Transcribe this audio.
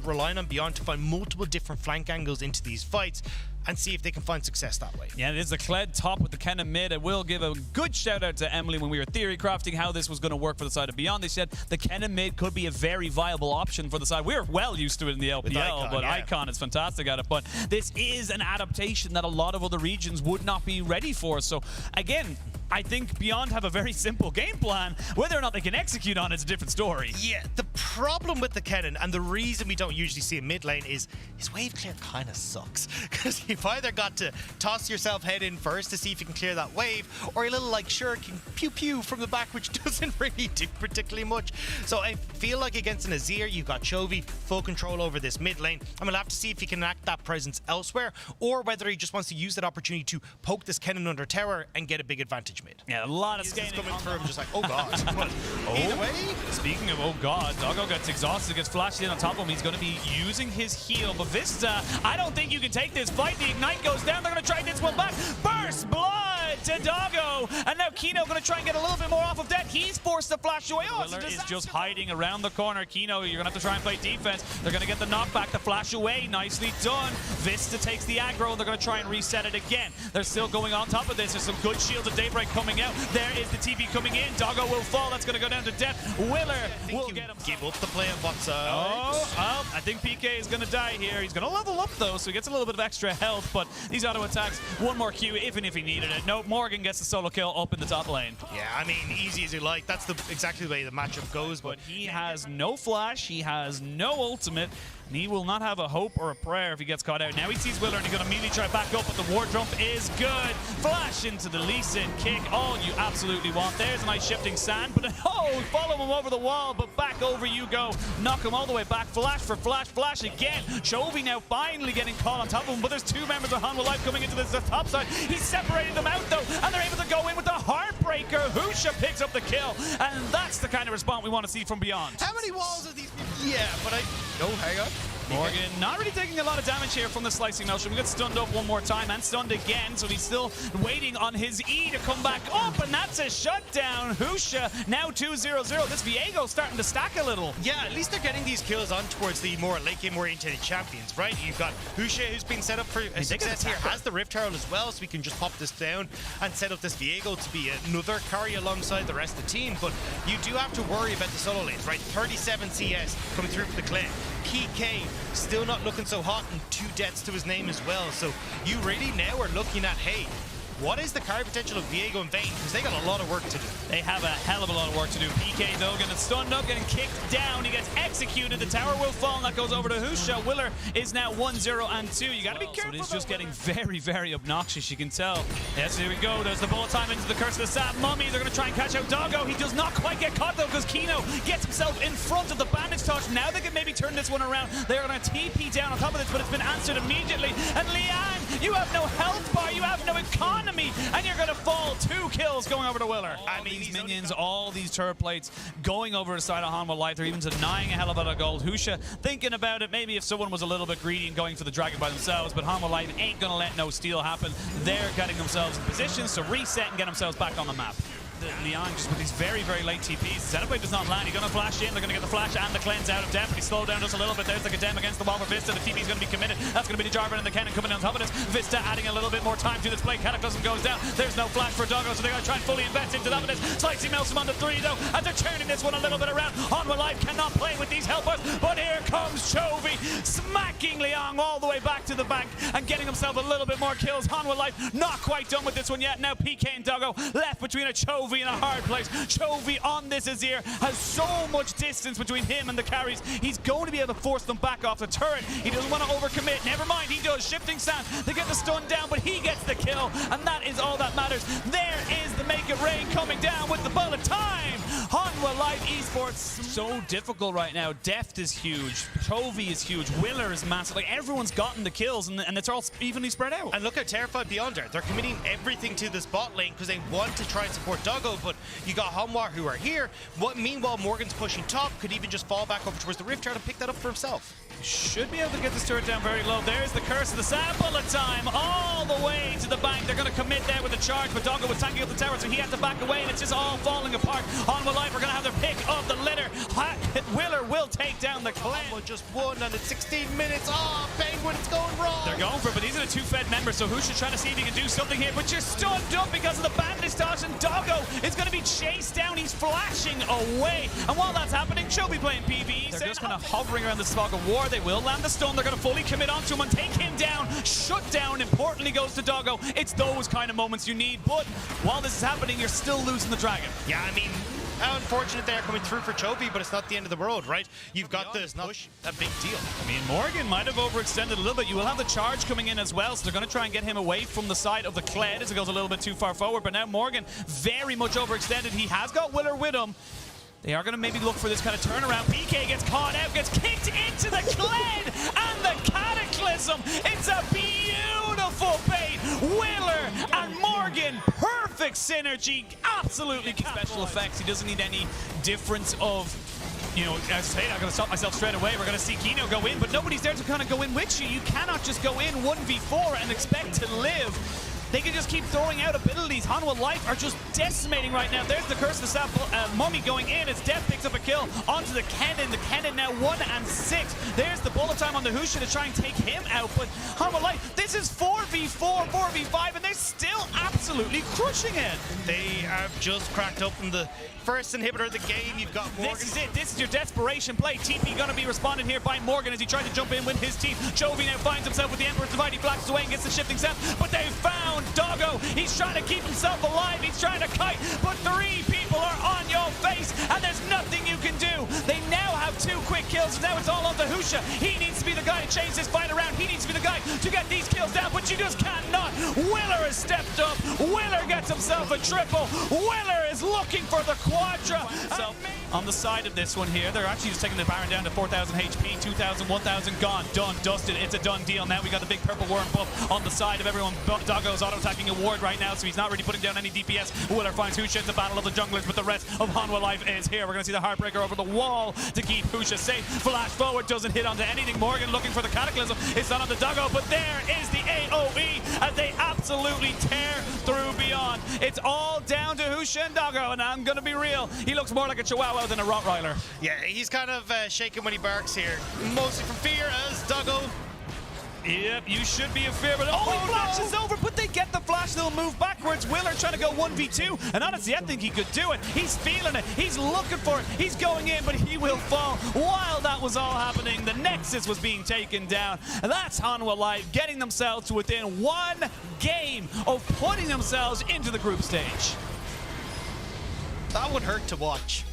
relying on Beyond to find multiple different flank angles into these fights and see if they can find success that way. Yeah, it is the Kled top with the Kenna mid. I will give a good shout out to Emily when we were theory crafting how this was going to work for the side of Beyond. They said the Kenna mid could be a very viable option for the side. We're well used to it in the LPL, Icon, but yeah. Icon is fantastic at it. But this is an adaptation that a lot of other regions would not be ready for. So again, I think Beyond have a very simple game plan. Whether or not they can execute on it is a different story. Yeah, the problem with the Kennen, and the reason we don't usually see a mid lane, is his wave clear kind of sucks. Because you've either got to toss yourself head in first to see if you can clear that wave, or a little like Shuriken pew-pew from the back, which doesn't really do particularly much. So I feel like against an Azir, you've got Chovy, full control over this mid lane. I'm going to have to see if he can act that presence elsewhere, or whether he just wants to use that opportunity to poke this Kennen under tower and get a big advantage mid. Yeah, a lot of scaling coming through him, just like, oh god. But either way. Speaking of oh god, Doggo gets exhausted, gets flashed in on top of him. He's going to be using his heal, but Vista, I don't think you can take this fight. The Ignite goes down. They're going to try this one back. Burst blood to Doggo, and now Kino going to try and get a little bit more off of that. He's forced to flash away. Oh, Willer is just hiding around the corner. Kino, you're going to have to try and play defense. They're going to get the knockback, the flash away. Nicely done. Vista takes the aggro. They're going to try and reset it again. They're still going on top of this. There's some good shields of Daybreak coming out. There is the TP coming in. Doggo will fall. That's going to go down to death. Willer will get him. Give up the play on bot side. Oh, I think PK is going to die here. He's going to level up though, so he gets a little bit of extra health, but these auto attacks, one more Q, even if he needed it. No, Morgan gets the solo kill up in the top lane. Yeah, I mean, easy as you like. That's exactly the way the matchup goes. But he has no flash, he has no ultimate, and he will not have a hope or a prayer if he gets caught out. Now he sees Willer and he's going to immediately try back up, but the ward jump is good. Flash into the Lee Sin kick, all you absolutely want. There's a nice shifting sand, but oh, follow him over the wall, but back over you go. Knock him all the way back. Flash for flash, flash again. Chovy now finally getting caught on top of him, but there's two members of Hanwha Life coming into the top side. He's separating them out though, and they're able to go in with the Heartbreaker. Husha picks up the kill, and that's the kind of response we want to see from Beyond. How many walls are these people? Yeah, but oh, hang on. Morgan not really taking a lot of damage here from the slicing motion. We get stunned up one more time and stunned again, so he's still waiting on his E to come back up, and that's a shutdown. Husha now 2-0-0. This Viego starting to stack a little. Yeah, at least they're getting these kills on towards the more late game oriented champions, right? You've got Husha, who's been set up for success here, has the Rift Herald as well, so we can just pop this down and set up this Viego to be another carry alongside the rest of the team. But you do have to worry about the solo lanes, right? 37 CS coming through for the Clan. PK still not looking so hot, and 2 deaths to his name as well. So you really now are looking at, hey, what is the carry potential of Viego and Vayne? Because they got a lot of work to do. They have a hell of a lot of work to do. PK though getting stunned up, getting kicked down. He gets executed. The tower will fall, and that goes over to Husha. Willer is now 1-0-2. You got to be careful. So it's just getting very, very obnoxious. You can tell. Yes, here we go. There's the bullet time into the Curse of the Sap Mummy. They're going to try and catch out Doggo. He does not quite get caught though, because Kino gets himself in front of the bandage touch. Now they can maybe turn this one around. They're going to TP down on top of this, but it's been answered immediately. And Liang, you have no health bar, you have no economy, and you're going to fall. 2 kills going over to Willer. I mean, these minions, all these turret plates going over the side of Hanwha Life. They're even denying a hell of a lot of gold. Husha thinking about it, maybe if someone was a little bit greedy and going for the dragon by themselves, but Hanwha Life ain't going to let no steal happen. They're getting themselves in positions to reset and get themselves back on the map. Liang just with these very, very late TPs. Setup wave does not land. He's going to flash in. They're going to get the flash and the cleanse out of depth. He slowed down just a little bit. There's the Kadem against the wall for Vista. The TP is going to be committed. That's going to be the Jarvan and the Cannon coming on top of this. Vista adding a little bit more time to this play. Cataclysm goes down. There's no flash for Doggo, so they're going to try and fully invest into that. Slicey melts him on the 3 though, and they're turning this one a little bit around. Hanwha Life cannot play with these helpers, but here comes Chovy, smacking Liang all the way back to the bank and getting himself a little bit more kills. Hanwha Life not quite done with this one yet. Now PK and Doggo left between a Chovy and a hard place. Chovy on this Azir has so much distance between him and the carries. He's going to be able to force them back off the turret. He doesn't want to overcommit. Never mind, he does. Shifting sand. They get the stun down, but he gets the kill, and that is all that matters. There is the Make It Rain coming down with the bullet time. Hanwha Life Esports so difficult right now. Deft is huge. Chovy is huge. Willer is massive. Like, everyone's gotten the kills, and it's all evenly spread out. And look how terrified Beyond are. They're committing everything to this bot lane because they want to try and support Doggo, but you got Hanwha who are here. Meanwhile, Morgan's pushing top, could even just fall back over towards the Rift Tower and pick that up for himself. Should be able to get this turret down very low. There's the Curse of the Sand. Bullet time all the way to the bank. They're going to commit there with a charge, but Doggo was tanking up the tower, so he had to back away, and it's just all falling apart. Hanwha Life are going to have their pick of the litter. Willer will take down the clan. Hanwha just won and it's 16 minutes. Oh, Penguin, it's going wrong. They're going for it, but these are the two Fed members, so Husha trying to see if he can do something here, but you're stunned up because of the bandage toss, and Doggo is going to be chased down. He's flashing away, and while that's happening, she'll be playing PvE. They're just kind of hovering around this fog of war. They will land the stun. They're going to fully commit onto him and take him down. Shut down, importantly, goes to Doggo. It's those kind of moments you need, but while this is happening, you're still losing the dragon. Yeah, I mean, how unfortunate they are coming through for Chovy, but it's not the end of the world, right? You've got this push, a big deal. I mean, Morgan might have overextended a little bit. You will have the charge coming in as well, so they're going to try and get him away from the side of the Kled as it goes a little bit too far forward. But now Morgan very much overextended. He has got Willer with him. They are going to maybe look for this kind of turnaround. PK gets caught out, gets kicked into the Kled, and the Cataclysm. It's a beautiful bait. Willer and Morgan, perfect synergy, absolutely special effects. He doesn't need any difference of, you know, as I say, I'm going to stop myself straight away. We're going to see Kino go in, but nobody's there to kind of go in with you. You cannot just go in 1v4 and expect to live. They can just keep throwing out abilities. Hanwha Life are just decimating right now. There's the Curse of the Staff Mummy going in as Death picks up a kill onto the Kennen. The Kennen now 1 and 6. There's the bullet time on the Husha to try and take him out. But Hanwha Life, this is 4v4, 4v5, and they're still absolutely crushing it. They have just cracked open the first inhibitor of the game. You've got Morgan. This is it. This is your desperation play. TP going to be responded here by Morgan as he tries to jump in with his team. Chovy now finds himself with the Emperor's Divide. He flashes away and gets the shifting set, but they found Doggo. He's trying to keep himself alive. He's trying to kite, but 3 people are on your face, and there's nothing you can do. They now have 2 quick kills. Now it's all on the Husha. He needs to be the guy to change this fight around. He needs to be the guy to get these kills down, but you just cannot. Willer has stepped up. Willer gets himself a triple. Willer is looking for the quadra. So on the side of this one here, they're actually just taking the Baron down to 4,000 HP, 2,000, 1,000 gone, done, dusted. It's a done deal. Now we got the big purple worm buff on the side of everyone. Doggo's auto-attacking a ward right now, so he's not really putting down any DPS. Willer finds Husha in the battle of the junglers, but the rest of Hanwha Life is here. We're going to see the Heartbreaker over the wall to keep Husha safe. Flash forward, doesn't hit onto anything. Morgan looking for the Cataclysm. It's not on the Doggo, but there is the AoE as they absolutely tear through beyond. It's all down to Husha and Doggo, and I'm going to be real. He looks more like a Chihuahua than a Rottweiler. Yeah, he's kind of shaking when he barks here. Mostly from fear as Doggo. Yep, you should be in fear, but he flashes over, but they get the flash, they'll move backwards. Willer trying to go 1v2, and honestly, I think he could do it. He's feeling it, he's looking for it, he's going in, but he will fall. While that was all happening, the Nexus was being taken down. And that's Hanwha Life getting themselves to within 1 game of putting themselves into the group stage. That would hurt to watch.